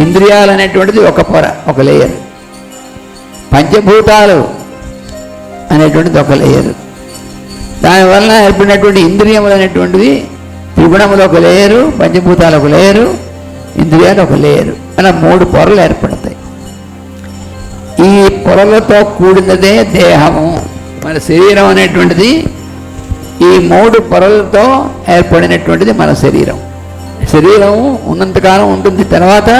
ఇంద్రియాలు అనేటువంటిది ఒక పొర, ఒక లేయర్. పంచభూతాలు అనేటువంటిది ఒక లేయరు. దానివల్ల ఏర్పడినటువంటి ఇంద్రియములు అనేటువంటిది త్రిగుణములు ఒక లేయరు, పంచభూతాలు ఒక లేయరు, ఇంద్రియాలు ఒక లేయరు. అలా 3 పొరలు ఏర్పడతాయి. ఈ పొరలతో కూడినదే దేహము. మన శరీరం అనేటువంటిది ఈ 3 పొరలతో ఏర్పడినటువంటిది మన శరీరం. శరీరం ఉన్నంతకాలం ఉంటుంది, తర్వాత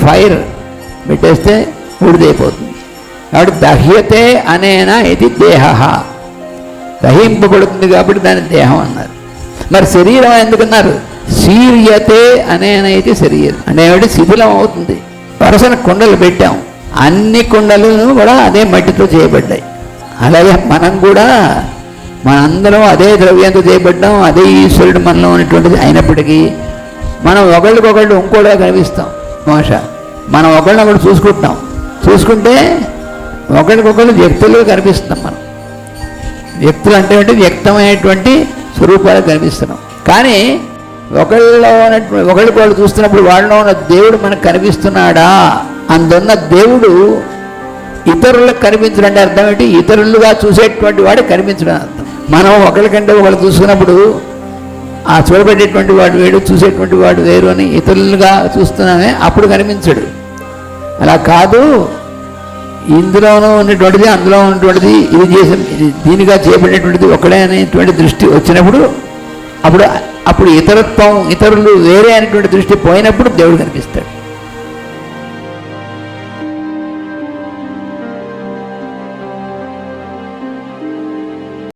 ఫైర్ పెట్టేస్తే ఊడిదైపోతుంది. కాబట్టి దహ్యతే అనేనా ఇది దేహ, దహింపబడుతుంది కాబట్టి దాని దేహం అన్నారు. మరి శరీరం ఎందుకన్నారు? శీర్యతే అనేనా ఇది శరీరం అంటే ఏమిటి? శిథిలం అవుతుంది. వరుసన కుండలు పెట్టాం, అన్ని కుండలను కూడా అదే మట్టితో చేయబడ్డాయి. అలాగే మనం కూడా మనందరం అదే ద్రవ్యంతో చేయబడ్డాం, అదే ఈశ్వరుడు మనలో ఉన్నటువంటిది అయినప్పటికీ మనం ఒకళ్ళకొకళ్ళు ఇంకోటిగా కనిపిస్తాం. బహుశా మనం ఒకళ్ళనొకళ్ళు చూసుకుంటే ఒకరికొకళ్ళు వ్యక్తులుగా కనిపిస్తున్నాం. మనం వ్యక్తులు అంటే వ్యక్తమైనటువంటి స్వరూపాలు కనిపిస్తున్నాం. కానీ ఒకళ్ళకొకళ్ళు చూస్తున్నప్పుడు వాళ్ళలో ఉన్న దేవుడు మనకు కనిపిస్తున్నాడా? అందున్న దేవుడు ఇతరులకు కనిపించడంటే అర్థం ఏంటి? ఇతరులుగా చూసేటువంటి వాడు కనిపించడం అర్థం. మనం ఒకరికంటే ఒకళ్ళు చూసుకున్నప్పుడు ఆ చూడబడేటువంటి వాడు వేడు, చూసేటువంటి వాడు వేరు అని ఇతరులుగా చూస్తున్నామే, అప్పుడు కనిపించడు. అలా కాదు, ఇందులోనూ ఉన్నటువంటిది అందులో ఉన్నటువంటిది ఇది దీనిగా చేయబడినటువంటిది ఒకడే అనేటువంటి దృష్టి వచ్చినప్పుడు అప్పుడు ఇతరత్వం, ఇతరులు వేరే అనేటువంటి దృష్టి పోయినప్పుడు దేవుడు కనిపిస్తాడు.